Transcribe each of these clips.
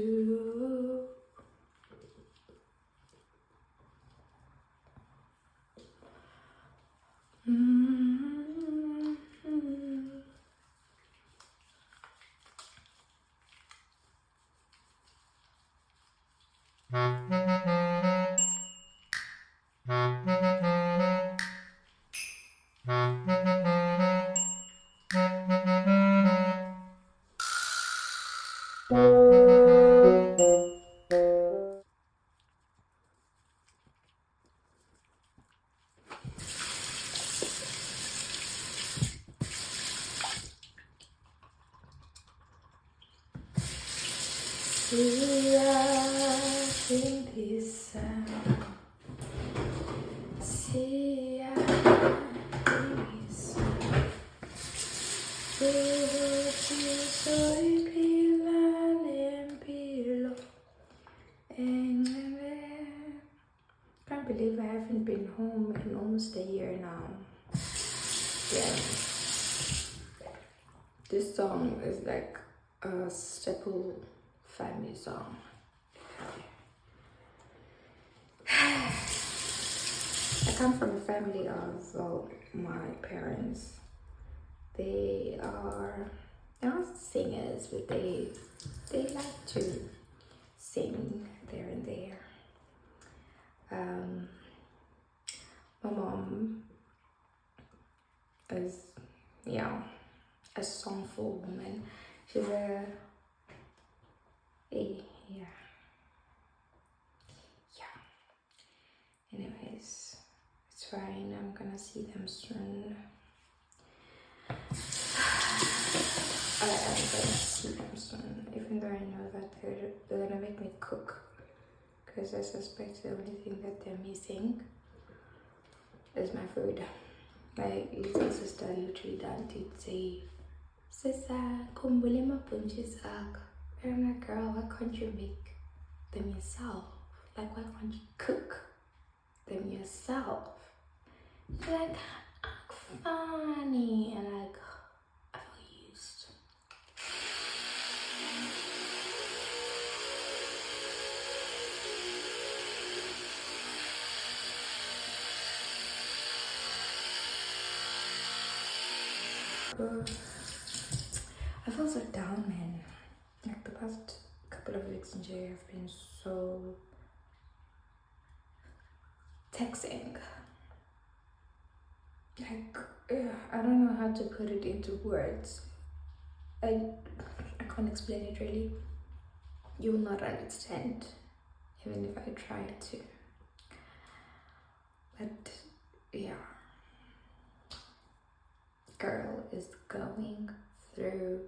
to. Can't believe I haven't been home in almost a year now. Yeah. This song is like a staple family song. I come from a family of, well, my parents. They are, they're not singers, but they like to sing there and there. My mom is, a songful woman. She's anyways, it's fine. I'm gonna see them soon. I am gonna see them soon, even though I know that they're gonna make me cook, because I suspect the only thing that they're missing is my food. My little sister literally did say, "Sisa, kumbule mapunches ak." And I'm like, girl, why can't you make them yourself? Like, why can't you cook them yourself? She's like, funny, and like, I feel used. I feel so down, man. Like the past couple of weeks in jail have been so taxing. Like, I don't know how to put it into words. I can't explain it really. You will not understand, even if I tried to. But yeah, girl is going through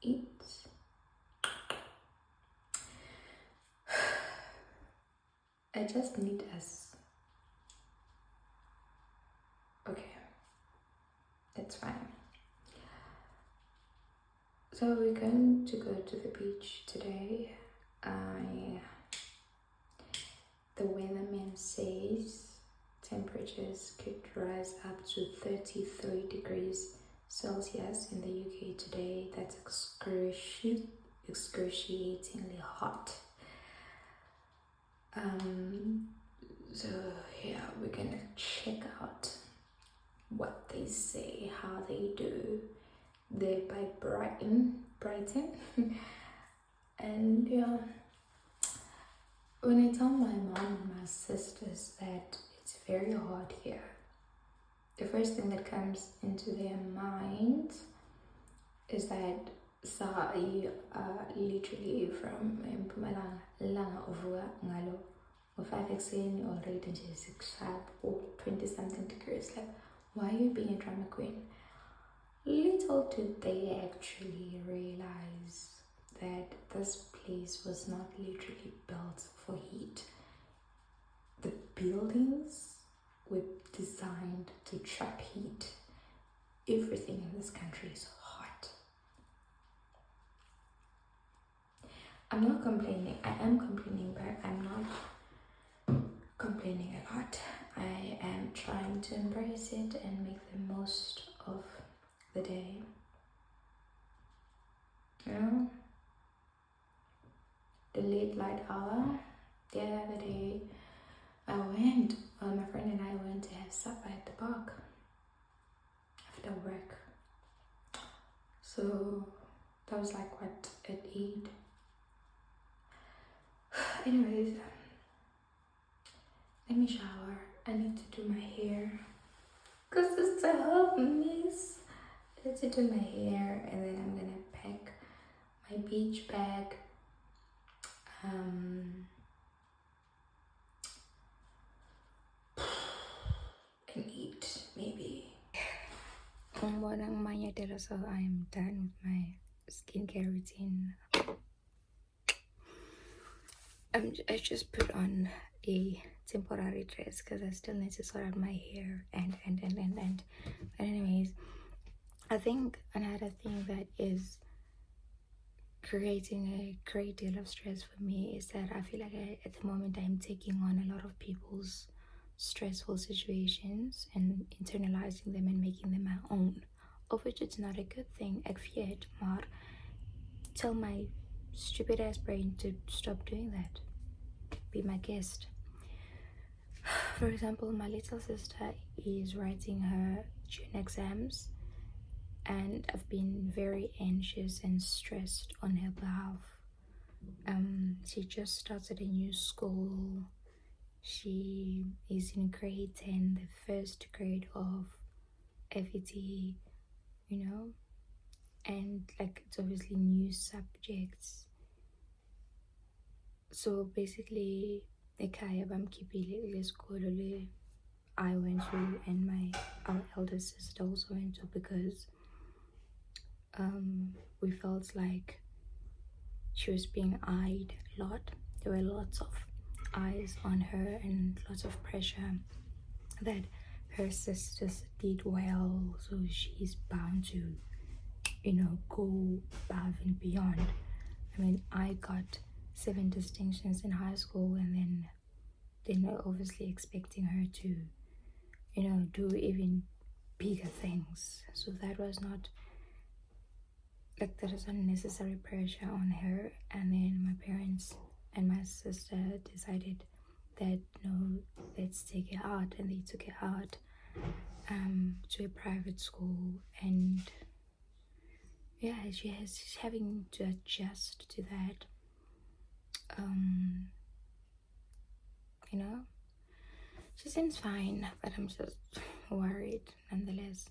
it. I just need us. Okay, it's fine. So we're going to go to the beach today. The weatherman says temperatures could rise up to 33 degrees Celsius in the UK today. That's excruciatingly hot. So yeah, we're gonna check out what they say, how they do. They're by Brighton. And yeah, when I tell my mom and my sisters that it's very hot here, the first thing that comes into their mind is that you are literally from Mpumalanga, Langa Uvuka Ngalo, or 5 already in 6 or 20 something degrees. Like, why are you being a drama queen? Little did they actually realize that this place was not literally built for heat. The buildings were designed to trap heat. Everything in this country is hot. I'm not complaining. I am complaining, but I'm not complaining a lot. I am trying to embrace it and make the most of the day. You know? the late light hour. The other day, my friend and I went to have supper at the park after work. So that was like what, at 8. Anyways, let me shower. I need to do my hair because it's a hot mess. I need to do my hair, and then I'm gonna pack my beach bag. And eat maybe. So I'm done with my skincare routine. I just put on a temporary dress because I still need to sort out my hair and anyways, I think another thing that is creating a great deal of stress for me is that I feel like at the moment I'm taking on a lot of people's stressful situations and internalizing them and making them my own, of which it's not a good thing. Ek weet, maar tell my stupid ass brain to stop doing that. Be my guest. For example, my little sister is writing her June exams, and I've been very anxious and stressed on her behalf. She just started a new school. She is in grade 10, the first grade of FET, you know, and like it's obviously new subjects. So basically, ekhaya bamkhiphile kule sikolo le I went to, and our elder sister also went to, because we felt like she was being eyed a lot. There were lots of eyes on her and lots of pressure that her sisters did well, so she's bound to, you know, go above and beyond. I mean, I got 7 distinctions in high school, and then they're obviously expecting her to, you know, do even bigger things. So that was not, like, there was unnecessary pressure on her. And then my parents and my sister decided that no, let's take her out, and they took her out to a private school, and yeah, she's having to adjust to that. You know, she seems fine, but I'm just worried nonetheless.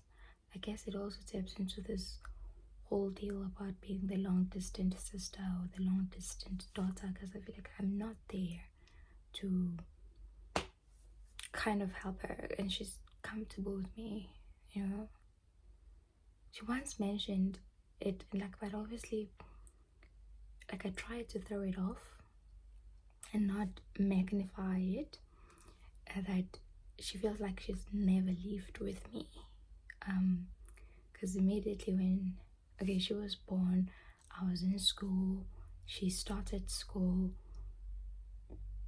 I guess it also taps into this whole deal about being the long distance sister or the long distance daughter, because I feel like I'm not there to kind of help her, and she's comfortable with me, you know. She once mentioned it, like, but obviously, like, I tried to throw it off and not magnify it, that she feels like she's never lived with me, because immediately when she was born, I was in school, she started school,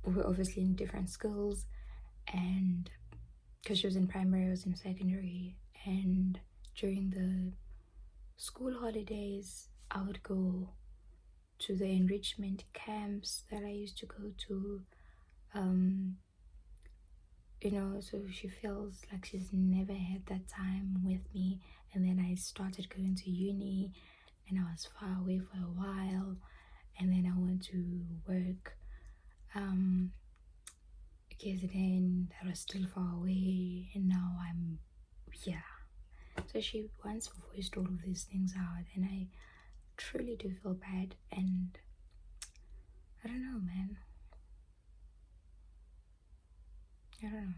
we were obviously in different schools, and because she was in primary, I was in secondary, and during the school holidays I would go to the enrichment camps that I used to go to, you know, so she feels like she's never had that time with me. And then I started going to uni, and I was far away for a while, and then I went to work, because then I was still far away, and now I'm here. So she once voiced all of these things out, and I truly do feel bad, and I don't know, man. I don't know.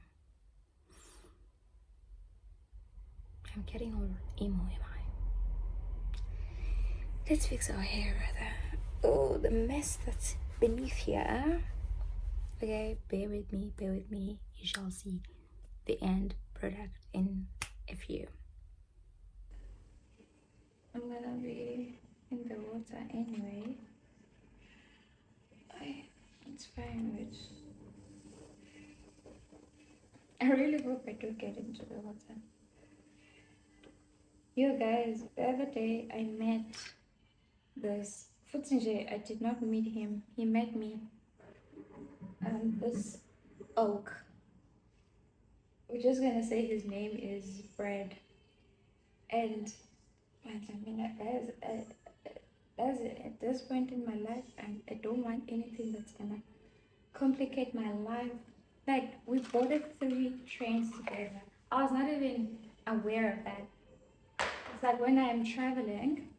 I'm getting all emo, am I? Let's fix our hair rather. Oh, the mess that's beneath here. Okay, bear with me. You shall see the end product in a few. I'm gonna be in the water anyway. It's fine, which I really hope I do get into the water. You guys, the other day I met this Futhi I did not meet him. He met me. This oak. We're just gonna say his name is Brad. And I mean, as at this point in my life, I don't want anything that's gonna complicate my life. Like, we boarded 3 trains together. I was not even aware of that. It's like when I'm traveling,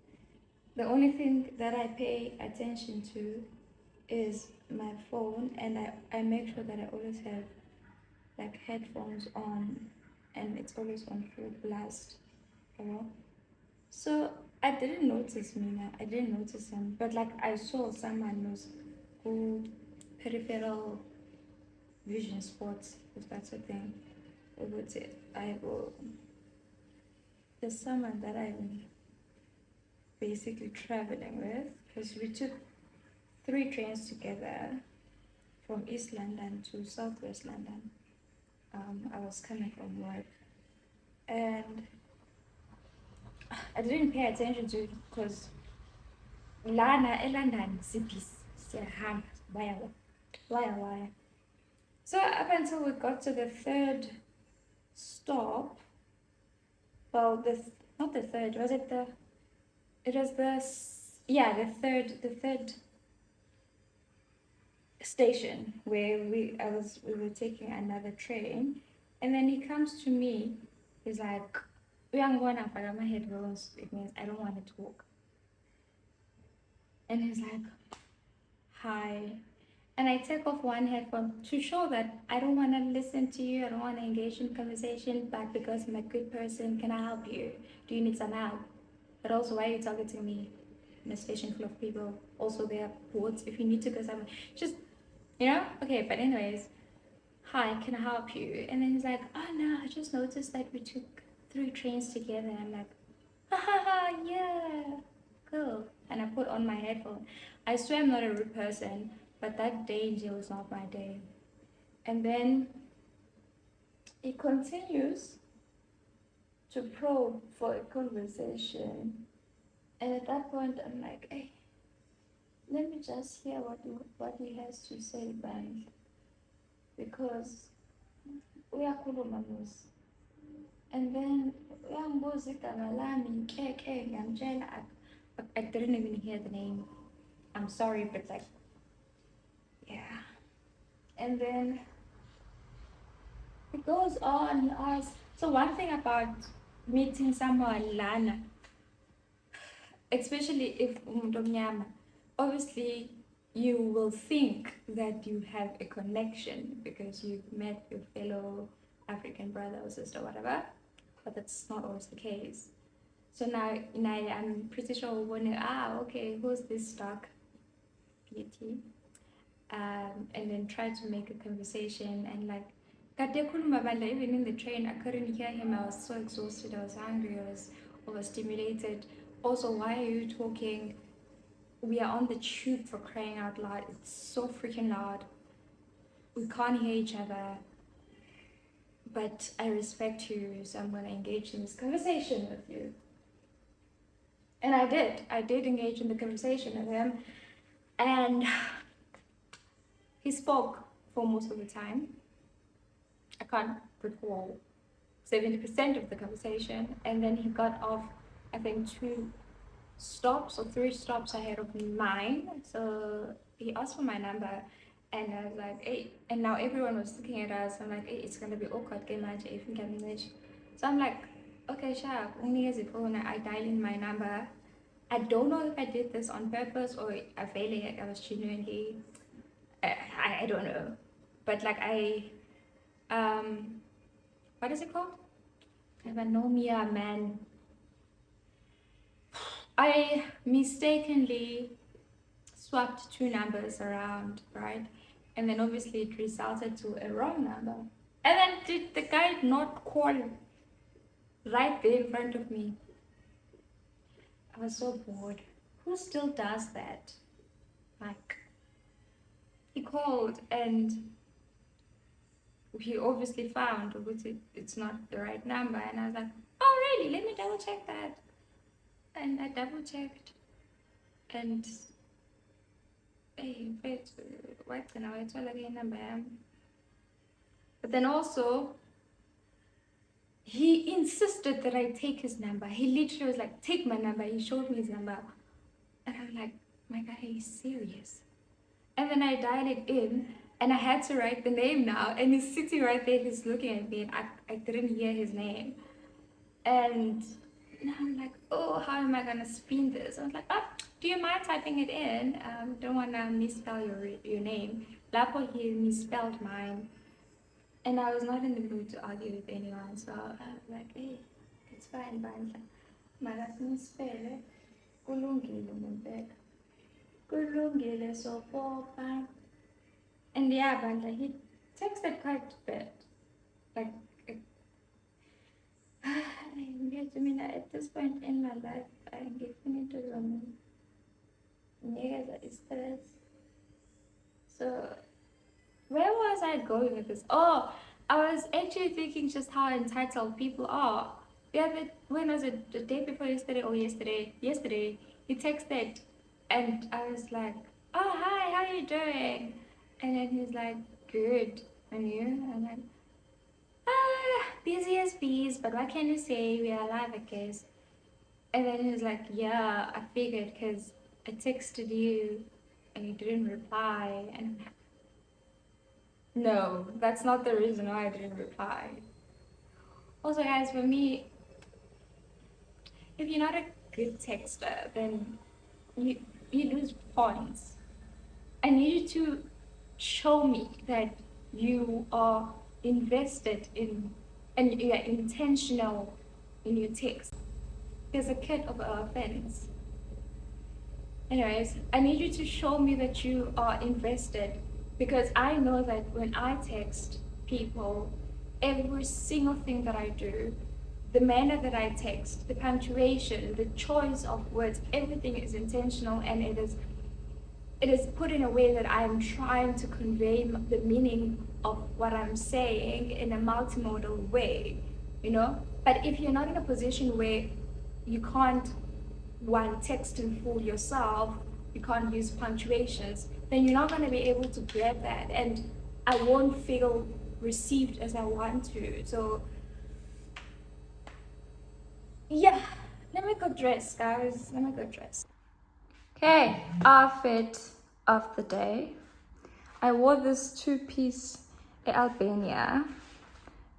the only thing that I pay attention to is my phone, and I make sure that I always have like headphones on, and it's always on full blast, you know. So I didn't notice Mina, I didn't notice him, but like I saw someone who's called peripheral vision sports, if that's a thing. I will. There's someone that I'm basically traveling with, because we took 3 trains together from East London to Southwest London. I was coming from work, and I didn't pay attention to it because lana eLondon zipis siyahamba waya. So up until we got to the 3rd stop, well, not the 3rd, was it the? It was the third station where we were taking another train, and then he comes to me. He's like, "I'm gonna put my headphones. It means I don't want to talk." And he's like, "Hi," and I take off one headphone to show that I don't want to listen to you. I don't want to engage in conversation. But because I'm a good person, can I help you? Do you need some help? But also, why are you talking to me in a station full of people? Also, there are ports. If you need to go somewhere, just, okay. But anyways, hi, can I help you? And then he's like, oh no, I just noticed that we took 3 trains together. I'm like, ha, yeah, cool. And I put on my headphone. I swear I'm not a rude person, but that day was not my day. And then he continues to probe for a conversation, and at that point I'm like, hey, let me just hear what he has to say, man, because uyakhuluma musi. And then uyangibuza igama lami Nkeke, ngiyamtshela. I didn't even hear the name. I'm sorry, but like, yeah. And then it goes on. He asks, so one thing about meeting someone lana, especially if umuntu, obviously you will think that you have a connection because you've met your fellow African brother or sister, whatever, but that's not always the case. So now I'm pretty sure we're wondering, okay, who's this dark beauty? And then try to make a conversation, and like, even in the train, I couldn't hear him. I was so exhausted, I was hungry, I was overstimulated. Also, why are you talking? We are on the tube, for crying out loud. It's so freaking loud. We can't hear each other. But I respect you, so I'm going to engage in this conversation with you. And I did engage in the conversation with him. And he spoke for most of the time. I can't recall 70% of the conversation. And then he got off, I think, 2 stops or 3 stops ahead of mine. So he asked for my number, and I was like, hey, and now everyone was looking at us. I'm like, hey, it's gonna be awkward, if you can English. So I'm like, okay, sure, only as a phone, I dial in my number. I don't know if I did this on purpose or I failing, I was genuinely, I don't know. But like what is it called? Evanomia, man. I mistakenly swapped 2 numbers around, right? And then obviously it resulted to a wrong number. And then did the guy not call right there in front of me? I was so bored. Who still does that? Like, he called and he obviously found it's not the right number, and I was like, oh really? Let me double check that. And I double checked, and hey, wait, what's the number? It's all again number. But then also, he insisted that I take his number. He literally was like, take my number. He showed me his number. And I'm like, my God, are you serious? And then I dialed it in and I had to write the name now. And he's sitting right there, he's looking at me and I didn't hear his name. And now I'm like, oh, how am I gonna spin this? I was like, oh, do you mind typing it in? Don't wanna misspell your name. Lapo, he misspelled mine. And I was not in the mood to argue with anyone, so I was like, hey, it's fine, Bandla. Makasimisipele, kulungile mumpela. Kulungile sopopa. And yeah, Bandla, he texted quite a bit. Like, I mean, at this point in my life, I'm getting into some stress. So, where was I going with this? Oh, I was actually thinking just how entitled people are. When was it? The day before yesterday or yesterday? Yesterday, he texted and I was like, oh, hi, how are you doing? And then he's like, good. And you? I'm like, busy as bees, but what can you say? We are alive, I guess. And then he's like, yeah, I figured because I texted you and you didn't reply. And I'm like, no, that's not the reason why I didn't reply. Also, guys, for me, if you're not a good texter, then you lose points. I need you to show me that you are invested in and you are intentional in your text. There's a kid of offense. Anyways, I need you to show me that you are invested, because I know that when I text people, every single thing that I do, the manner that I text, the punctuation, the choice of words, everything is intentional, and it is put in a way that I'm trying to convey the meaning of what I'm saying in a multimodal way, you know? But if you're not in a position where you can't, one, text in full yourself, you can't use punctuations, then you're not going to be able to grab that, and I won't feel received as I want to. So yeah, let me go dress, guys. Let me go dress. Okay, outfit of the day. I wore this two-piece Albania,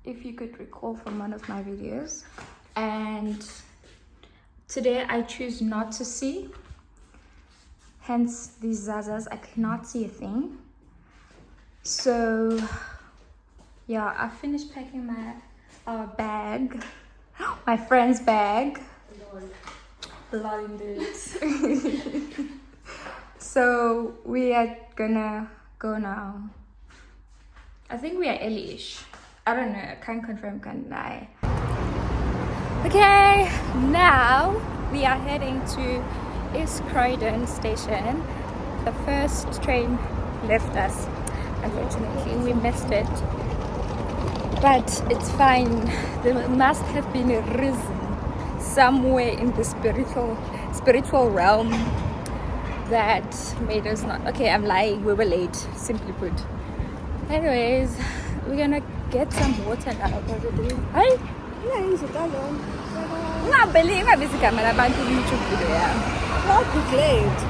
if you could recall from one of my videos, and today I choose not to see, hence these zazas. I cannot see a thing. So yeah, I finished packing my bag, my friend's bag. Blinded. So we are gonna go now. I think we are early-ish. I don't know, I can't confirm, can't deny. Okay, now we are heading to East Croydon station. The first train left us. Unfortunately, we missed it. But it's fine. There must have been a reason somewhere in the spiritual realm that made us not. Okay, I'm lying. We were late, simply put. Anyways, we're gonna get some water now. Hi. Ungabelieve abizigama labantu ku-YouTube video yami. Late.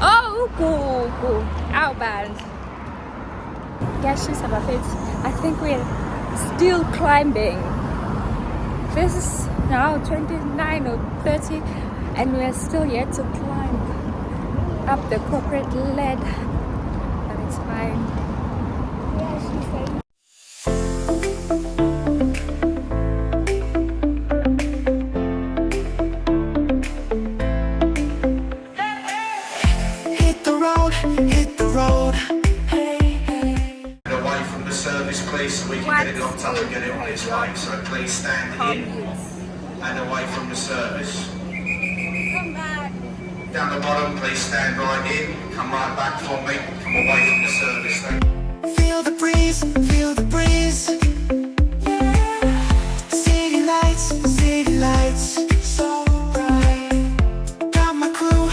Oh, cool. How bad? Ngiyashisa bafethu. I think we're still climbing. This is now 29 or 30 and we're still yet to climb up the corporate ladder. But it's fine. Hit the road. Away from the service, please, so we can get it locked up and get it on its way. So please stand in and away from the service. Come back. Down the bottom, please stand right in. Come right back for me. Come away from the service. Feel the breeze, feel the breeze. City lights, so bright. Got my crew.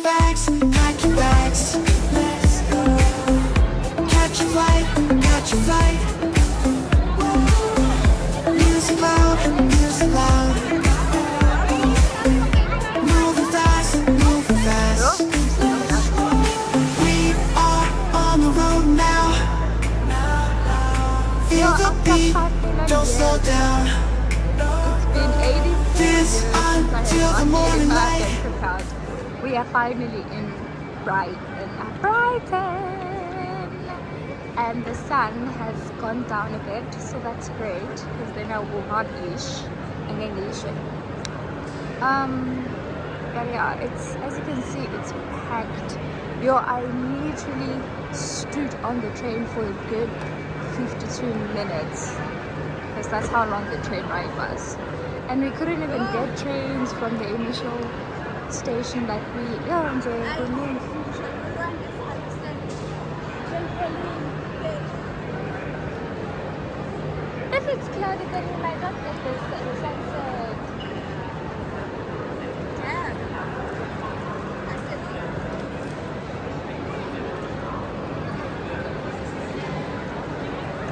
bags, pack your bags. Let's go. Catch a flight, catch a flight. Music loud, music loud. Moving fast, moving fast. We are on the road now. Feel the beat, don't slow down. Been 80 Dance until the morning light. We are finally in Brighton, and the sun has gone down a bit, so that's great because then I will not ish in English. But yeah, it's, as you can see, it's packed. Yo, I literally stood on the train for a good 52 minutes because that's how long the train ride was. And we couldn't even get trains from the initial station that we If it's cloudy, then we might not get the sunset.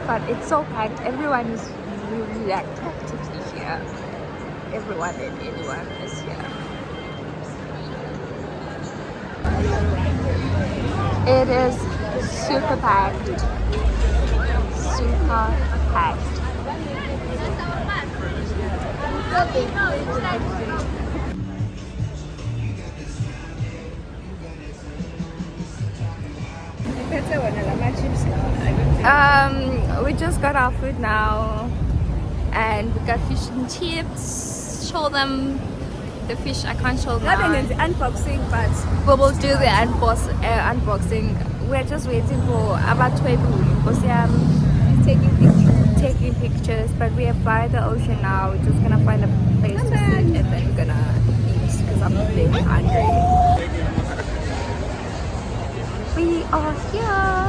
But it's so packed. Everyone is really actively here. Everyone and anyone is here. It is super packed. Super packed. We just got our food now, and we got fish and chips. Show them the fish. I can't show them. Having the unboxing, but We will do the unboxing. We're just waiting for about 12 because taking pictures. But we are by the ocean now. We're just gonna find a place to sit and then we're gonna eat because I'm very hungry. We are here.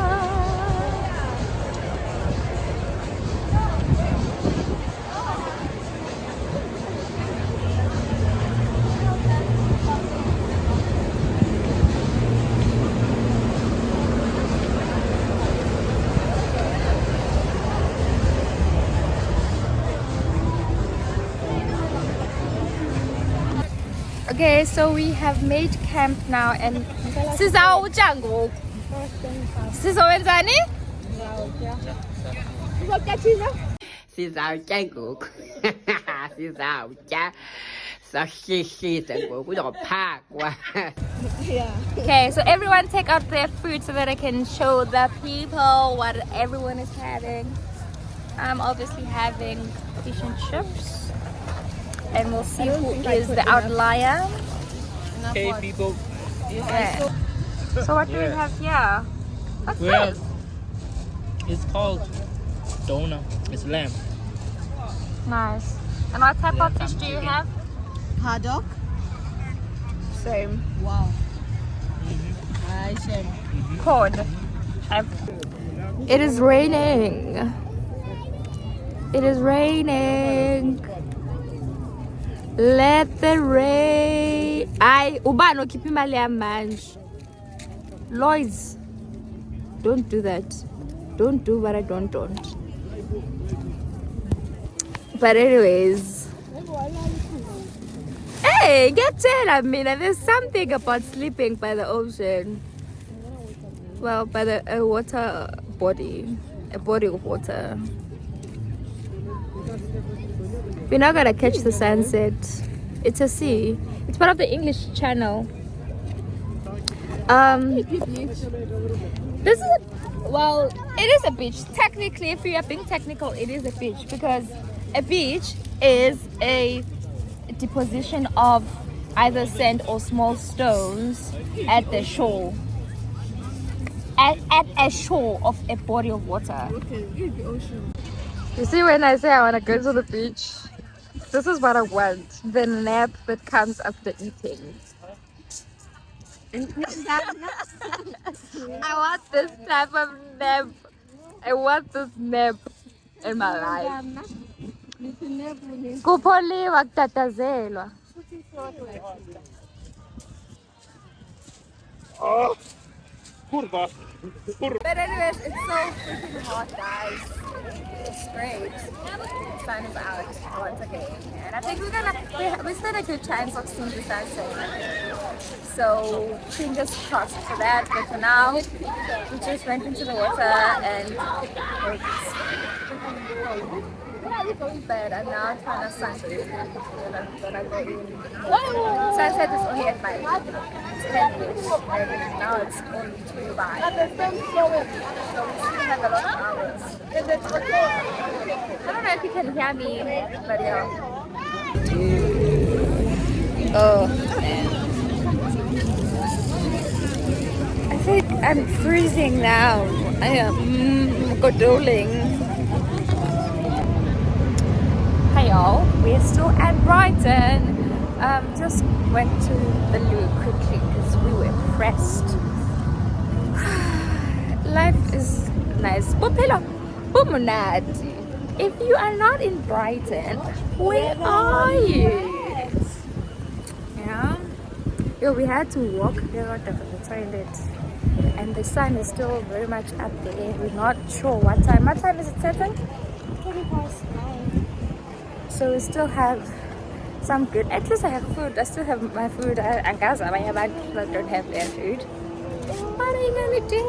Okay, so we have made camp now and sizawutya ngoku. Sizowenzani? Sizawutya ngoku. Sizawutya. Sahlihlisa ngoku kuzophakwa. Okay, so everyone take out their food so that I can show the people what everyone is having. I'm obviously having fish and chips. And we'll see who is the outlier. Hey people. Yeah. So what do we have here? What's Well, this? it's called Dona. It's lamb. Nice. And what type of fish do you have? haddock. Same. Wow. Same. Cod. It is raining. It is raining. Let the rain. Ubano keep imali yamanje. Lois, don't do that. Don't do what I don't. But anyways. Hey, get it. I mean, there's something about sleeping by the ocean. Well, by the water body. A body of water. We're not gonna catch the sunset. It's a sea. It's part of the English Channel. This is it is a beach. Technically, if you are being technical, it is a beach because a beach is a deposition of either sand or small stones at the shore. At a shore of a body of water. Okay, it's the ocean. You see, when I say I want to go to the beach, this is what I want. The nap that comes after eating. I want this type of nap. I want this nap in my life. Kupholiwa kutatazelwa. But anyways, it's so freaking hot, guys. It's great. The sun is out once again, and I think we stand a good chance of seeing the sunset. So fingers crossed for that. But for now, we just went into the water and but I'm now trying to sunset. Sunset is only at 5. It's 10ish, and now it's only 25. So we still have a lot of hours. I don't know if you can hear me, but yeah. Oh man. I think I'm freezing now. I am cajoling. Hey y'all, we're still at Brighton. Just went to the loo quickly because we were pressed. Life is nice. If you are not in Brighton, where are you? Yeah. Yo, we had to walk there out of the toilet, and the sun is still very much up there. We're not sure what time. What time is it setting? 9:20. So we still have some good. At least I have food. I still have my food. I guess I have people that don't have their food. What are you gonna do?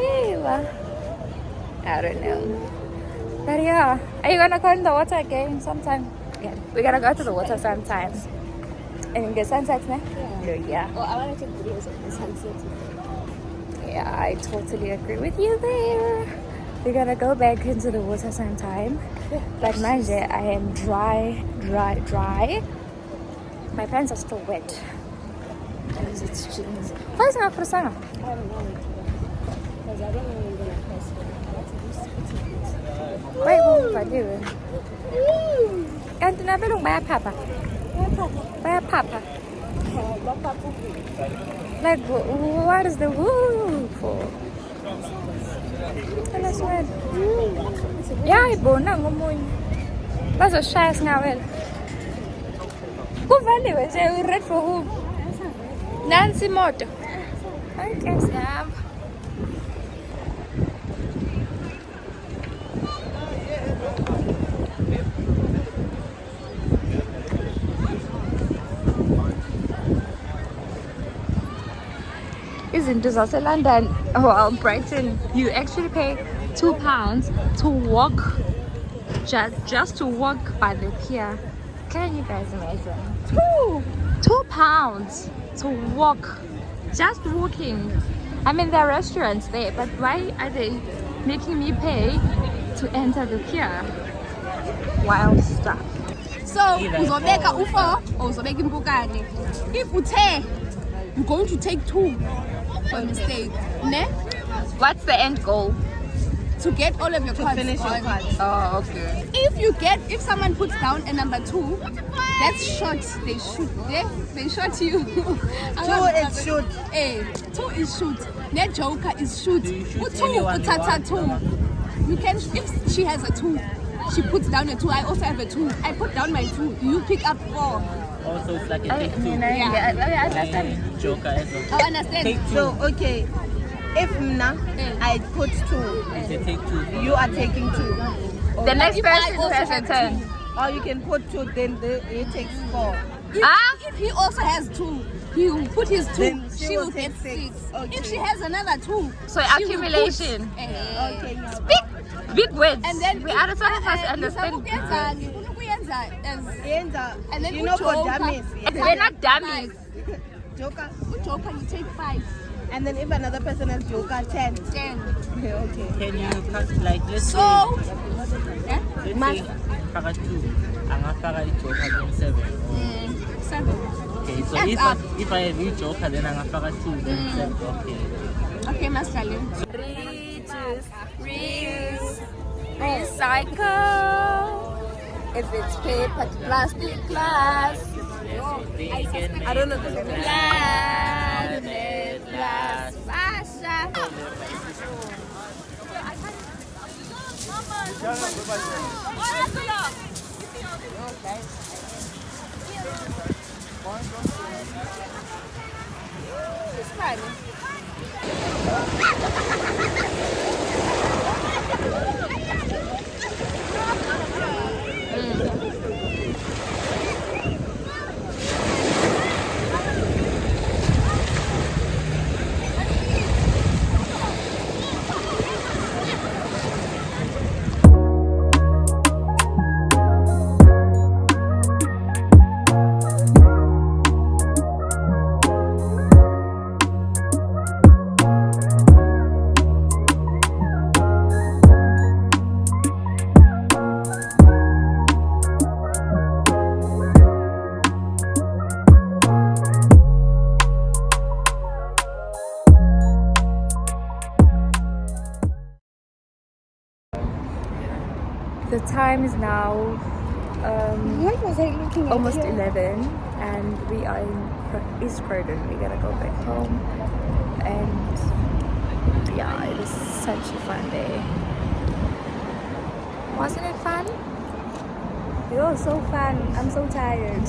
I don't know. But yeah, are you gonna go in the water again sometime? Yeah, we're gonna go to the water sometime. And get sunsets, ne? Yeah. Oh, I want to take videos of the sunset. Yeah, I totally agree with you there. We're gonna go back into the water sometime. But manje, I am dry. My pants are still wet. Because it's jeans. Why is it not pressing? I don't know. Because I don't know when they're going to press. Wait, what are you doing? And never look by Papa. By Papa. Like, what is the woo for? And I swear. Yeah, I born now. That's a shy snail. Who value is it? Red for who? Nancy Moto. I guess I have. Isn't this also London? Well, Brighton, you actually pay £2 to walk, just to walk by the pier. Can you guys imagine? £2 to walk, just walking. I mean, there are restaurants there, but why are they making me pay to enter the pier? Wild stuff. So, uzobeka u4 or uzobeka impukane. If uthe, you're going to take 2 by mistake. Ne? What's the end goal? To get all of your cards. Finish your cards. Oh, okay. If someone puts down a number 2, that's shot. They shoot. They shot you. 2 is shoot. 2 is shoot. Net joker is shoot. Do you shoot 2 anyone you utata want? 2. You can, if she has a 2, she puts down a 2. I also have a 2. I put down my 2. You pick up 4. Also, it's like a take two. I understand. Like Joker as well. I understand. Take 2. So, okay. If I put 2, They take 2. you are taking 2. The next If I person also has a have turn. Or you can put 2, then he takes 4. If he also has 2, he will put his 2. Then She she will will get take 6. six. Okay. If she has another 2, So she will accumulation. put, Okay, now. Speak big words. and then we are some of us understand. And then you know, for Joker. dummies. We're not dummies. Joker. Joker, you take 5, And then if another person has Joker, 10. 10. Okay. Can you cut, like, let's So, say, let's say, Fara 2, Anga Fara Joker, then 7. 7. Okay, so That's up. if I have Joker, then Anga Fara 2, then 7. Okay. Okay, Master Lim. Reduce, reuse, recycle. If it's paper, plastic, glass. I don't know the name. Planet, glass, fashion. It's fine. The time is now What was I looking at? almost here? 11 and we are in East Croydon. We gotta go back home, and yeah, it was such a fun day. Wasn't it fun? It was so fun. I'm so tired.